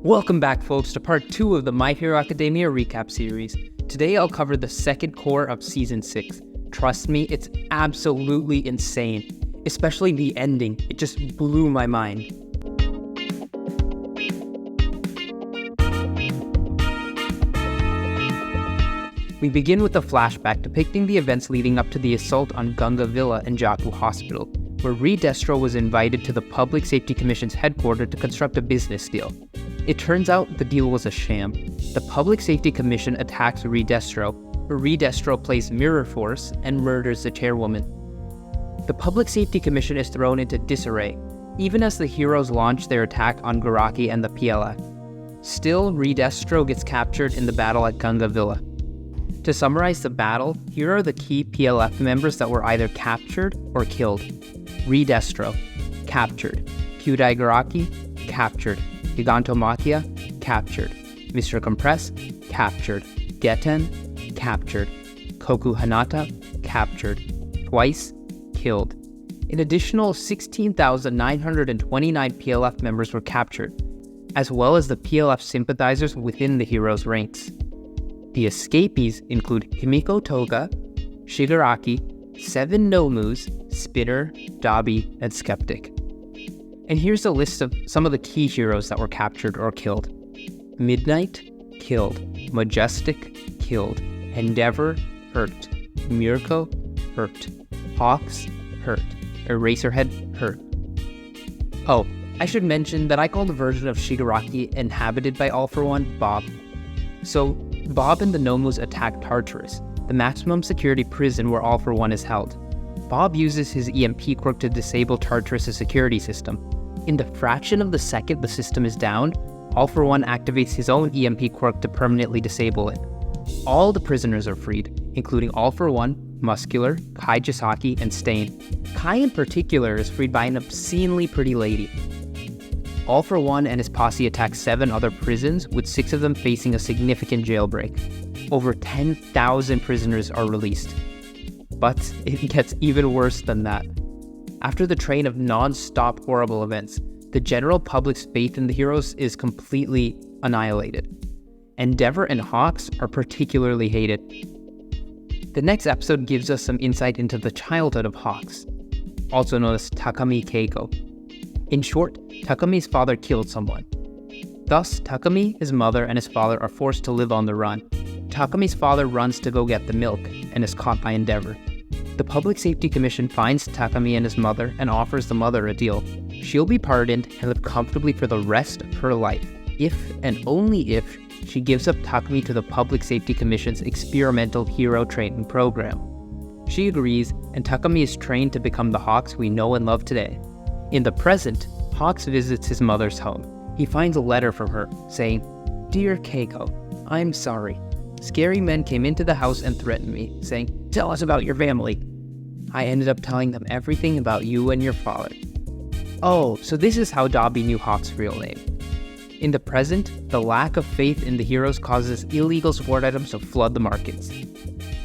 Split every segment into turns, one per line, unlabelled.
Welcome back, folks, to part 2 of the My Hero Academia recap series. Today I'll cover the second core of Season 6. Trust me, it's absolutely insane. Especially the ending, it just blew my mind. We begin with a flashback depicting the events leading up to the assault on Gunga Villa and Jaku Hospital, where Destro was invited to the Public Safety Commission's headquarters to construct a business deal. It turns out the deal was a sham. The Public Safety Commission attacks Destro, where Destro plays Mirror Force and murders the chairwoman. The Public Safety Commission is thrown into disarray, even as the heroes launch their attack on Garaki and the PLF. Still, Destro gets captured in the battle at Gunga Villa. To summarize the battle, here are the key PLF members that were either captured or killed. Destro, captured. Kyudai Garaki, captured. Gigantomatia, captured. Mr. Compress, captured. Geten, captured. Koku Hanata, captured. Twice, killed. An additional 16,929 PLF members were captured, as well as the PLF sympathizers within the heroes' ranks. The escapees include Himiko Toga, Shigaraki, 7 Nomus, Spinner, Dabi, and Skeptic. And here's a list of some of the key heroes that were captured or killed. Midnight, killed. Majestic, killed. Endeavor, hurt. Mirko, hurt. Hawks, hurt. Eraserhead, hurt. Oh, I should mention that I call the version of Shigaraki inhabited by All For One Bob. So, Bob and the Nomus attack Tartarus, the maximum security prison where All For One is held. Bob uses his EMP quirk to disable Tartarus' security system. In the fraction of the second the system is down, All For One activates his own EMP quirk to permanently disable it. All the prisoners are freed, including All For One, Muscular, Kai Jisaki, and Stain. Kai in particular is freed by an obscenely pretty lady. All For One and his posse attack 7 other prisons, with 6 of them facing a significant jailbreak. Over 10,000 prisoners are released. But it gets even worse than that. After the train of non-stop horrible events, the general public's faith in the heroes is completely annihilated. Endeavor and Hawks are particularly hated. The next episode gives us some insight into the childhood of Hawks, also known as Takami Keiko. In short, Takami's father killed someone. Thus, Takami, his mother, and his father are forced to live on the run. Takami's father runs to go get the milk and is caught by Endeavor. The Public Safety Commission finds Takami and his mother and offers the mother a deal. She'll be pardoned and live comfortably for the rest of her life, if and only if she gives up Takami to the Public Safety Commission's experimental hero training program. She agrees, and Takami is trained to become the Hawks we know and love today. In the present, Hawks visits his mother's home. He finds a letter from her saying, "Dear Keiko, I'm sorry. Scary men came into the house and threatened me, saying, 'Tell us about your family.' I ended up telling them everything about you and your father." Oh, so this is how Dabi knew Hawk's real name. In the present, the lack of faith in the heroes causes illegal support items to flood the markets.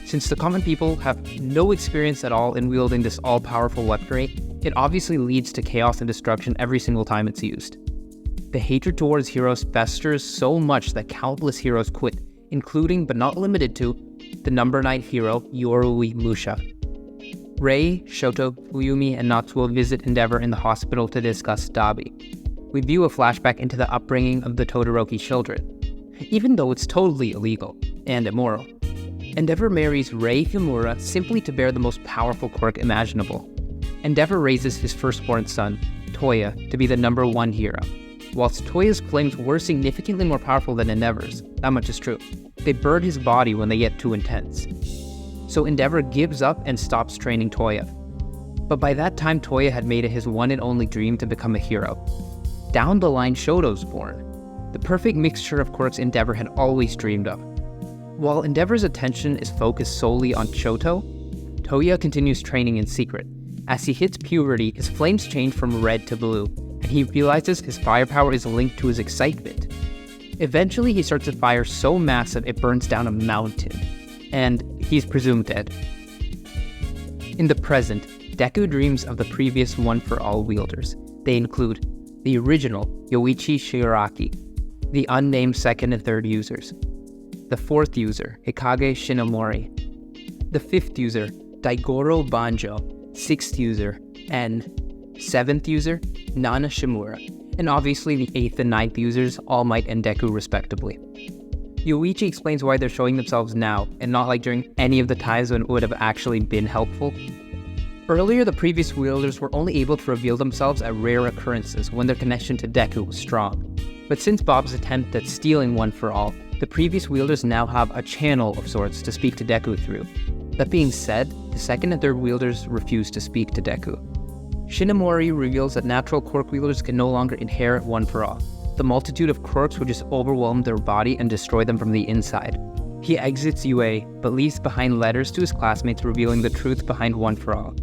Since the common people have no experience at all in wielding this all-powerful weaponry, it obviously leads to chaos and destruction every single time it's used. The hatred towards heroes festers so much that countless heroes quit, including but not limited to the number 9 hero Yorui Musha. Rei, Shoto, Fuyumi, and Natsuo visit Endeavor in the hospital to discuss Dabi. We view a flashback into the upbringing of the Todoroki children, even though it's totally illegal and immoral. Endeavor marries Rei Himura simply to bear the most powerful quirk imaginable. Endeavor raises his firstborn son, Toya, to be the number 1 hero. Whilst Toya's claims were significantly more powerful than Endeavor's, that much is true, they burn his body when they get too intense. So Endeavor gives up and stops training Toya. But by that time, Toya had made it his one and only dream to become a hero. Down the line, Shoto's born, the perfect mixture of quirks Endeavor had always dreamed of. While Endeavor's attention is focused solely on Shoto, Toya continues training in secret. As he hits puberty, his flames change from red to blue, and he realizes his firepower is linked to his excitement. Eventually, he starts a fire so massive it burns down a mountain, and he's presumed dead. In the present, Deku dreams of the previous One for All wielders. They include the original Yoichi Shigaraki, the unnamed second and third users. The fourth user, Hikage Shinomori. The fifth user, Daigoro Banjo. Sixth user, N. Seventh user, Nana Shimura. And obviously the eighth and ninth users, All Might and Deku respectively. Yoichi explains why they're showing themselves now, and not like during any of the times when it would have actually been helpful. Earlier, the previous wielders were only able to reveal themselves at rare occurrences when their connection to Deku was strong. But since Bob's attempt at stealing One For All, the previous wielders now have a channel of sorts to speak to Deku through. That being said, the second and third wielders refuse to speak to Deku. Shinomori reveals that natural quirk wielders can no longer inherit One For All. The multitude of quirks would just overwhelm their body and destroy them from the inside. He exits UA, but leaves behind letters to his classmates revealing the truth behind One For All.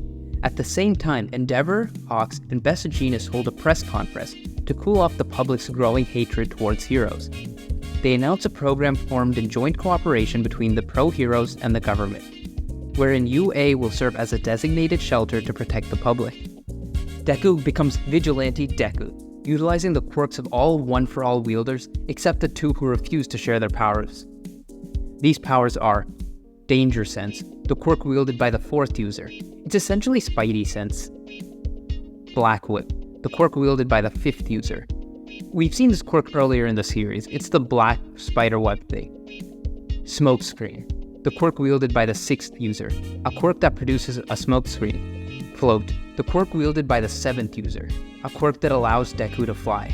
At the same time, Endeavor, Hawks, and Best Jeanist hold a press conference to cool off the public's growing hatred towards heroes. They announce a program formed in joint cooperation between the pro-heroes and the government, wherein UA will serve as a designated shelter to protect the public. Deku becomes Vigilante Deku, utilizing the quirks of all One For All wielders except the two who refuse to share their powers. These powers are Danger Sense, the quirk wielded by the fourth user. It's essentially Spidey Sense. Black Whip, the quirk wielded by the fifth user. We've seen this quirk earlier in the series. It's the black spider web thing. Smokescreen, the quirk wielded by the sixth user, a quirk that produces a smokescreen. Float, the quirk wielded by the seventh user, a quirk that allows Deku to fly.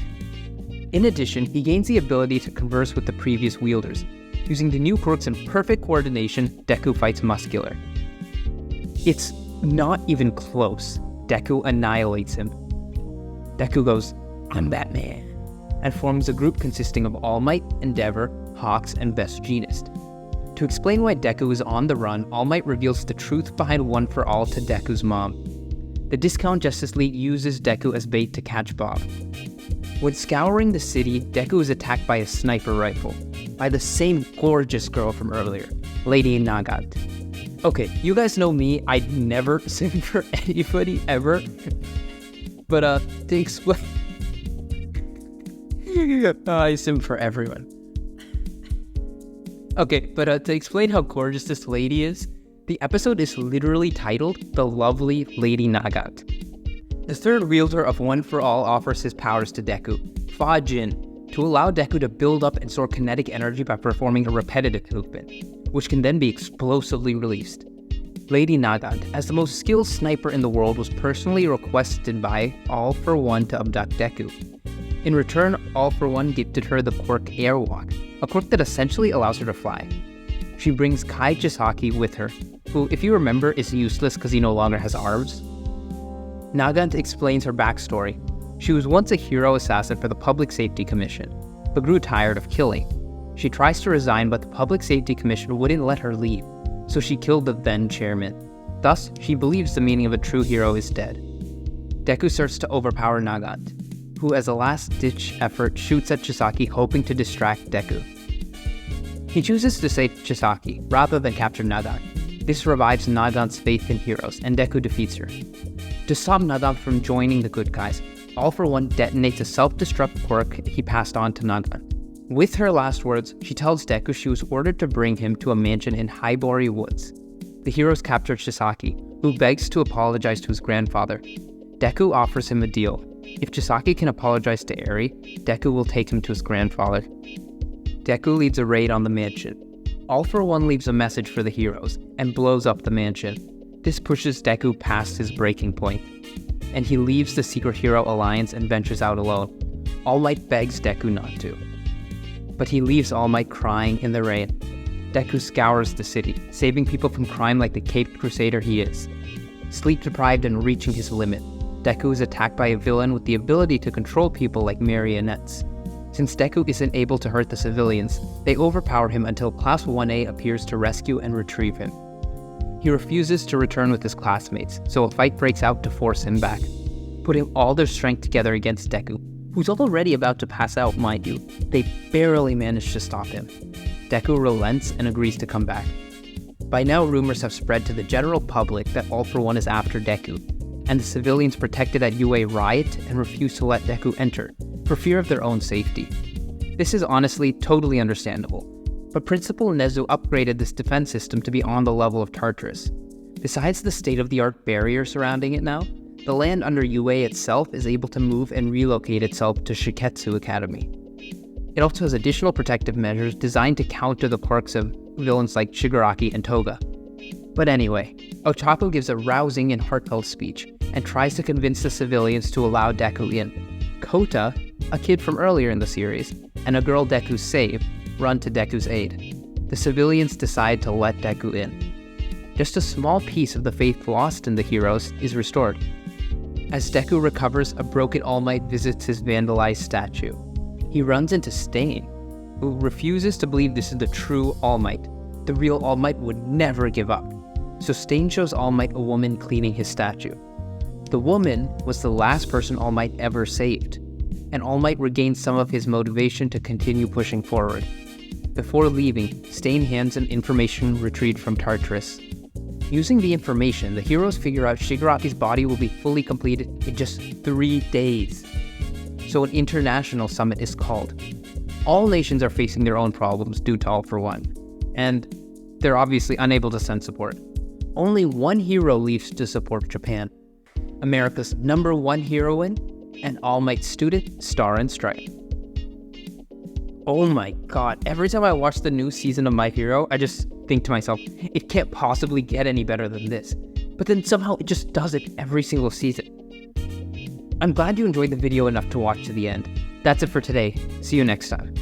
In addition, he gains the ability to converse with the previous wielders. Using the new quirks in perfect coordination, Deku fights Muscular. It's not even close. Deku annihilates him. Deku goes, "I'm Batman," and forms a group consisting of All Might, Endeavor, Hawks, and Best Jeanist. To explain why Deku is on the run, All Might reveals the truth behind One For All to Deku's mom. The Discount Justice League uses Deku as bait to catch Bob. When scouring the city, Deku is attacked by a sniper rifle, by the same gorgeous girl from earlier, Lady Nagant. Okay, you guys know me, I'd never sim for anybody ever, but to explain, I sim for everyone. Okay, but to explain how gorgeous this lady is, the episode is literally titled The Lovely Lady Nagant. The third wielder of One For All offers his powers to Deku, Fa-Jin, to allow Deku to build up and store kinetic energy by performing a repetitive movement, which can then be explosively released. Lady Nagant, as the most skilled sniper in the world, was personally requested by All For One to abduct Deku. In return, All For One gifted her the quirk Airwalk, a quirk that essentially allows her to fly. She brings Kai Chisaki with her, who, if you remember, is useless because he no longer has arms. Nagant explains her backstory. She was once a hero assassin for the Public Safety Commission, but grew tired of killing. She tries to resign, but the Public Safety Commission wouldn't let her leave, so she killed the then chairman. Thus, she believes the meaning of a true hero is dead. Deku starts to overpower Nagant, who as a last-ditch effort shoots at Chisaki hoping to distract Deku. He chooses to save Chisaki rather than capture Nagant. This revives Nagant's faith in heroes, and Deku defeats her. To stop Nagant from joining the good guys, All For One detonates a self-destruct quirk he passed on to Nagant. With her last words, she tells Deku she was ordered to bring him to a mansion in Hybori Woods. The heroes capture Chisaki, who begs to apologize to his grandfather. Deku offers him a deal. If Chisaki can apologize to Eri, Deku will take him to his grandfather. Deku leads a raid on the mansion. All For One leaves a message for the heroes and blows up the mansion. This pushes Deku past his breaking point, and he leaves the Secret Hero Alliance and ventures out alone. All Might begs Deku not to, but he leaves All Might crying in the rain. Deku scours the city, saving people from crime like the Caped Crusader he is. Sleep-deprived and reaching his limit, Deku is attacked by a villain with the ability to control people like marionettes. Since Deku isn't able to hurt the civilians, they overpower him until Class 1A appears to rescue and retrieve him. He refuses to return with his classmates, so a fight breaks out to force him back. Putting all their strength together against Deku, who's already about to pass out, mind you, they barely manage to stop him. Deku relents and agrees to come back. By now, rumors have spread to the general public that All For One is after Deku, and the civilians protected at UA riot and refuse to let Deku enter, for fear of their own safety. This is honestly totally understandable, but Principal Nezu upgraded this defense system to be on the level of Tartarus. Besides the state-of-the-art barrier surrounding it now, the land under UA itself is able to move and relocate itself to Shiketsu Academy. It also has additional protective measures designed to counter the quirks of villains like Shigaraki and Toga. But anyway, Ochako gives a rousing and heartfelt speech and tries to convince the civilians to allow Deku in. Kota, a kid from earlier in the series, and a girl Deku saved, run to Deku's aid. The civilians decide to let Deku in. Just a small piece of the faith lost in the heroes is restored. As Deku recovers, a broken All Might visits his vandalized statue. He runs into Stain, who refuses to believe this is the true All Might. The real All Might would never give up. So Stain shows All Might a woman cleaning his statue. The woman was the last person All Might ever saved, and All Might regains some of his motivation to continue pushing forward. Before leaving, Stain hands him information retrieved from Tartarus. Using the information, the heroes figure out Shigaraki's body will be fully completed in just 3 days. So an international summit is called. All nations are facing their own problems due to All for One, and they're obviously unable to send support. Only one hero leaves to support Japan, America's #1 heroine and All Might student, Star and Stripe. Oh my god, every time I watch the new season of My Hero, I just think to myself, it can't possibly get any better than this. But then somehow it just does it every single season. I'm glad you enjoyed the video enough to watch to the end. That's it for today. See you next time.